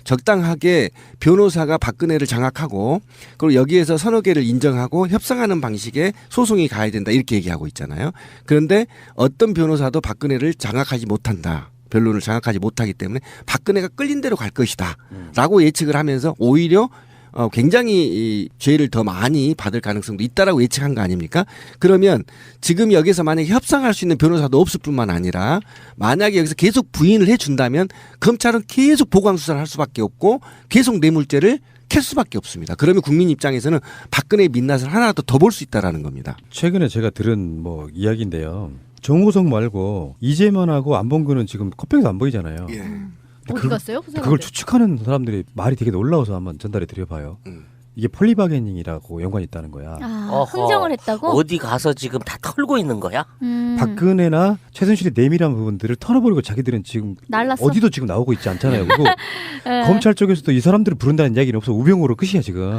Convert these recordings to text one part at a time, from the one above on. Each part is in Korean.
적당하게 변호사가 박근혜를 장악하고 그리고 여기에서 서너 개를 인정하고 협상하는 방식의 소송이 가야 된다 이렇게 얘기하고 있잖아요. 그런데 어떤 변호사도 박근혜를 장악하지 못한다. 변론을 장악하지 못하기 때문에 박근혜가 끌린 대로 갈 것이다 라고 예측을 하면서 오히려 굉장히 이 죄를 더 많이 받을 가능성도 있다라고 예측한 거 아닙니까? 그러면 지금 여기서 만약에 협상할 수 있는 변호사도 없을 뿐만 아니라 만약에 여기서 계속 부인을 해준다면 검찰은 계속 보강 수사를 할 수밖에 없고 계속 뇌물죄를 캘 수밖에 없습니다. 그러면 국민 입장에서는 박근혜의 민낯을 하나라도 더 볼 수 있다라는 겁니다. 최근에 제가 들은 뭐 이야기인데요. 정호성 말고 이재만하고 안봉근은 지금 컷병에서 안 보이잖아요. 예. 어디 갔어요? 그 그걸 추측하는 사람들이 말이 되게 놀라워서 한번 전달해 드려봐요. 이게 폴리바게닝이라고 연관이 있다는 거야. 흥정을 했다고? 어디 가서 지금 다 털고 있는 거야? 박근혜나 최순실의 내밀한 부분들을 털어버리고 자기들은 지금 날랐어? 어디도 지금 나오고 있지 않잖아요. 그리고 검찰 쪽에서도 이 사람들을 부른다는 이야기는 없어. 우병우로 끝이야 지금.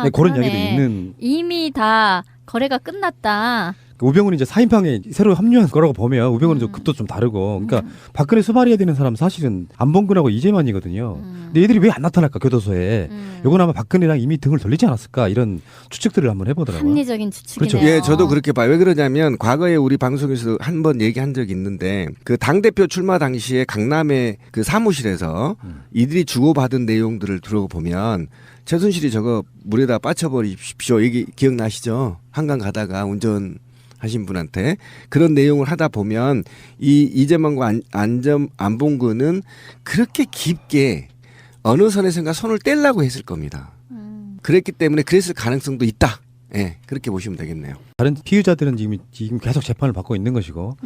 네, 그런 그러네. 이야기도 있는. 이미 다 거래가 끝났다. 우병우는 이제 사인방에 새로 합류한 거라고 보면 우병우는 좀 급도 좀 다르고 그러니까 박근혜 수발해야 되는 사람 사실은 안봉근하고 이재만이거든요. 근데 얘들이 왜 안 나타날까 교도소에. 이건 아마 박근혜랑 이미 등을 돌리지 않았을까 이런 추측들을 한번 해보더라고요. 합리적인 추측이네요. 그렇죠. 예, 저도 그렇게 봐요. 왜 그러냐면 과거에 우리 방송에서 한 번 얘기한 적이 있는데 그 당대표 출마 당시에 강남의 그 사무실에서 이들이 주고받은 내용들을 들어보면 최순실이 저거 물에다 빠쳐버리십시오. 얘기 기억나시죠? 한강 가다가 운전하신 분한테 그런 내용을 하다 보면 이 이재만과 안봉근은 그렇게 깊게 어느 선에선가 손을 떼려고 했을 겁니다. 그랬기 때문에 그랬을 가능성도 있다. 예, 그렇게 보시면 되겠네요. 다른 피의자들은 지금 계속 재판을 받고 있는 것이고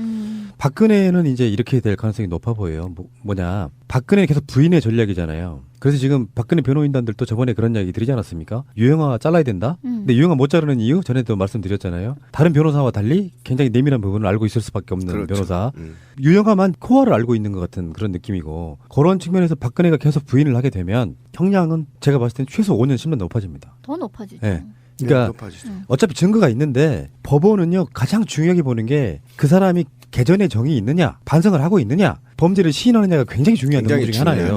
박근혜는 이제 이렇게 될 가능성이 높아 보여요. 뭐냐 박근혜 계속 부인의 전략이잖아요. 그래서 지금 박근혜 변호인단들도 저번에 그런 이야기 드리지 않았습니까? 유영아 잘라야 된다. 근데 유영아 못 자르는 이유 전에도 말씀드렸잖아요. 다른 변호사와 달리 굉장히 내밀한 부분을 알고 있을 수밖에 없는 그렇죠. 변호사. 유영아만 코어를 알고 있는 것 같은 그런 느낌이고 그런 측면에서 박근혜가 계속 부인을 하게 되면 형량은 제가 봤을 때는 최소 5년 10년 높아집니다. 더 높아지죠. 네. 그러니까 어차피 증거가 있는데 법원은요 가장 중요하게 보는 게 그 사람이 개전의 정이 있느냐 반성을 하고 있느냐 범죄를 시인하느냐가 굉장히 중요한 내용 중에 하나예요.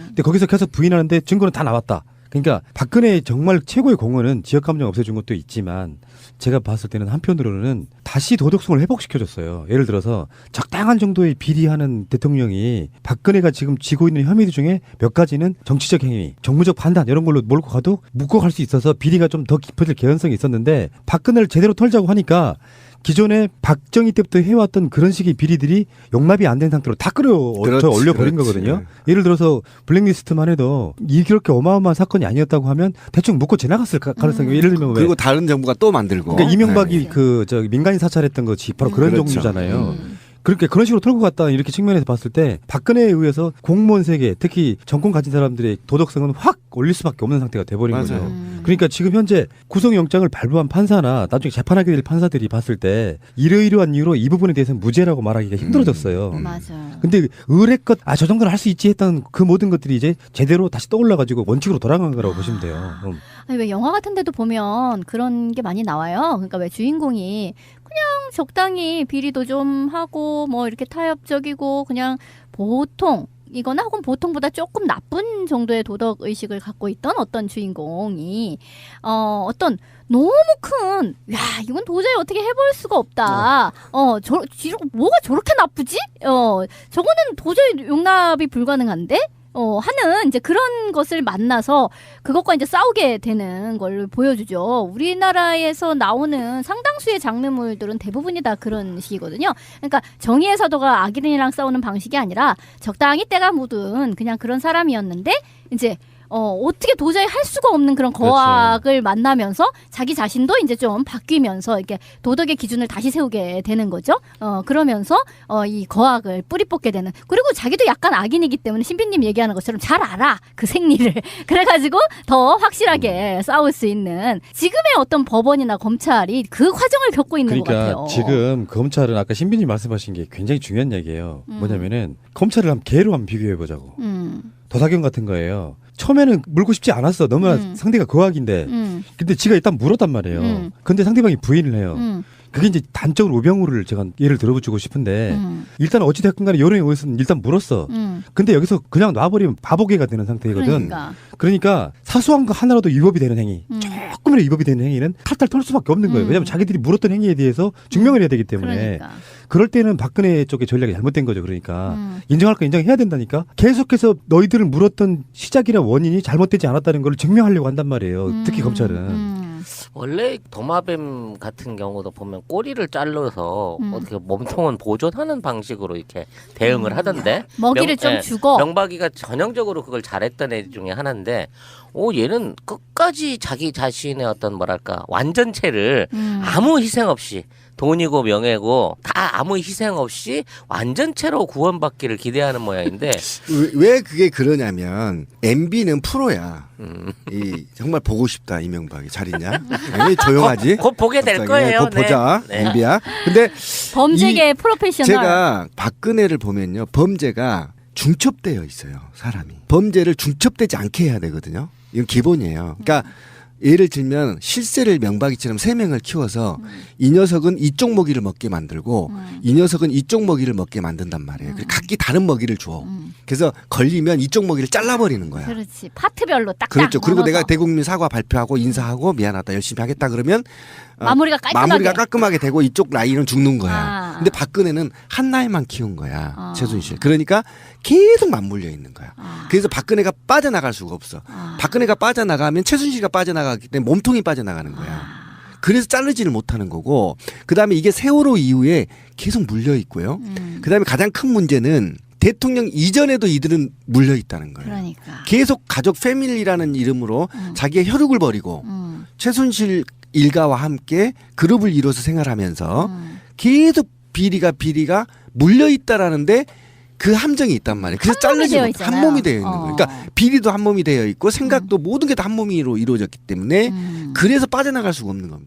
근데 거기서 계속 부인하는데 증거는 다 나왔다. 그러니까 박근혜의 정말 최고의 공헌은 지역감정 없애준 것도 있지만 제가 봤을 때는 한편으로는 다시 도덕성을 회복시켜줬어요. 예를 들어서 적당한 정도의 비리하는 대통령이 박근혜가 지금 지고 있는 혐의들 중에 몇 가지는 정치적 행위, 정무적 판단 이런 걸로 몰고 가도 묶어 갈 수 있어서 비리가 좀 더 깊어질 개연성이 있었는데 박근혜를 제대로 털자고 하니까 기존에 박정희 때부터 해왔던 그런 식의 비리들이 용납이 안 된 상태로 다 올려버린 거거든요. 예를 들어서 블랙리스트만 해도 이렇게 어마어마한 사건이 아니었다고 하면 대충 묶고 지나갔을 가능성이 예를 들면 그리고 다른 정부가 또 만들고 그러니까 이명박이 민간인 사찰했던 것이 바로 그런 종류잖아요. 그렇게 그런 식으로 털고 갔다 이렇게 측면에서 봤을 때 박근혜에 의해서 공무원 세계 특히 정권 가진 사람들의 도덕성은 확 올릴 수밖에 없는 상태가 돼버린 거죠. 그러니까 지금 현재 구속영장을 발부한 판사나 나중에 재판하게 될 판사들이 봤을 때 이러이러한 이유로 이 부분에 대해서는 무죄라고 말하기가 힘들어졌어요. 맞아요. 근데 의뢰껏 저 정도는 할 수 있지 했던 그 모든 것들이 이제 제대로 다시 떠올라가지고 원칙으로 돌아간 거라고 보시면 돼요. 아니, 왜 영화 같은 데도 보면 그런 게 많이 나와요. 그러니까 왜 주인공이 그냥 적당히 비리도 좀 하고 뭐 이렇게 타협적이고 그냥 보통 이거나 혹은 보통보다 조금 나쁜 정도의 도덕 의식을 갖고 있던 어떤 주인공이 어떤 너무 큰, 야, 이건 도저히 어떻게 해볼 수가 없다. 뭐가 저렇게 나쁘지? 저거는 도저히 용납이 불가능한데? 하는 이제 그런 것을 만나서 그것과 이제 싸우게 되는 걸 보여주죠. 우리나라에서 나오는 상당수의 장르물들은 대부분이 다 그런 식이거든요. 그러니까 정의의 사도가 악인이랑 싸우는 방식이 아니라 적당히 때가 묻은 그냥 그런 사람이었는데 이제 어떻게 도저히 할 수가 없는 그런 거악을 그렇죠. 만나면서 자기 자신도 이제 좀 바뀌면서 이렇게 도덕의 기준을 다시 세우게 되는 거죠. 그러면서 이 거악을 뿌리 뽑게 되는. 그리고 자기도 약간 악인이기 때문에 신비님 얘기하는 것처럼 잘 알아 그 생리를. 그래가지고 더 확실하게 싸울 수 있는 지금의 어떤 법원이나 검찰이 그 과정을 겪고 있는 것 같아요. 그러니까 지금 검찰은 아까 신비님 말씀하신 게 굉장히 중요한 얘기예요. 뭐냐면은 검찰을 개로 한번 비교해 보자고. 도사경 같은 거예요. 처음에는 물고 싶지 않았어. 너무나 상대가 거악인데. 근데 지가 일단 물었단 말이에요. 근데 상대방이 부인을 해요. 그게 이제 단적으로 우병우를 제가 예를 들어붙이고 싶은데 일단 어찌됐건 간에 여론에 의해서는 일단 물었어. 근데 여기서 그냥 놔버리면 바보개가 되는 상태거든. 그러니까 사소한 거 하나라도 위법이 되는 행위, 조금이라도 위법이 되는 행위는 탈탈 털 수밖에 없는 거예요. 왜냐하면 자기들이 물었던 행위에 대해서 증명을 해야 되기 때문에. 그러니까. 그럴 때는 박근혜 쪽의 전략이 잘못된 거죠. 그러니까 인정할 거 인정해야 된다니까. 계속해서 너희들을 물었던 시작이나 원인이 잘못되지 않았다는 걸 증명하려고 한단 말이에요. 특히 검찰은. 원래 도마뱀 같은 경우도 보면 꼬리를 잘라서 어떻게 몸통은 보존하는 방식으로 이렇게 대응을 하던데 먹이를 좀 주고. 명박이가 전형적으로 그걸 잘했던 애 중에 하나인데 얘는 끝까지 자기 자신의 어떤 뭐랄까 완전체를 아무 희생 없이 돈이고 명예고 다 아무 희생 없이 완전체로 구원받기를 기대하는 모양인데 왜 그게 그러냐면 MB는 프로야. 이 정말 보고 싶다 이명박이 잘 있냐? 왜 조용하지? 곧 보게 될 갑자기. 거예요. 곧 보자 네. MB야. 근데 범죄계 프로페셔널. 제가 박근혜를 보면요 범죄가 중첩되어 있어요 사람이. 범죄를 중첩되지 않게 해야 되거든요. 이건 기본이에요. 그러니까 예를 들면 실세를 명박이처럼 3명을 키워서 이 녀석은 이쪽 먹이를 먹게 만들고 이 녀석은 이쪽 먹이를 먹게 만든단 말이에요. 그리고 각기 다른 먹이를 줘. 그래서 걸리면 이쪽 먹이를 잘라버리는 거야. 그렇지. 파트별로 딱딱. 그렇죠. 그리고 나눠서. 내가 대국민 사과 발표하고 인사하고 미안하다 열심히 하겠다 그러면 마무리가 깔끔하게. 마무리가 깔끔하게 되고 이쪽 라인은 죽는 거야. 아. 근데 박근혜는 한 라인만 키운 거야. 아. 최순실. 그러니까 계속 맞물려 있는 거야. 아. 그래서 박근혜가 빠져나갈 수가 없어. 아. 박근혜가 빠져나가면 최순실이가 빠져나가기 때문에 몸통이 빠져나가는 거야. 아. 그래서 자르지를 못하는 거고 그다음에 이게 세월호 이후에 계속 물려 있고요. 그다음에 가장 큰 문제는 대통령 이전에도 이들은 물려 있다는 거예요. 그러니까. 계속 가족 패밀리라는 이름으로 자기의 혈육을 버리고 최순실 일가와 함께 그룹을 이뤄서 생활하면서 계속 비리가 물려 있다라는데 그 함정이 있단 말이에요. 그래서 한 몸이 자르지 되어 못 있잖아요. 한 몸이 되어 있는 거예요. 그러니까 비리도 한 몸이 되어 있고 생각도 모든 게 다 한 몸으로 이루어졌기 때문에 그래서 빠져나갈 수가 없는 겁니다.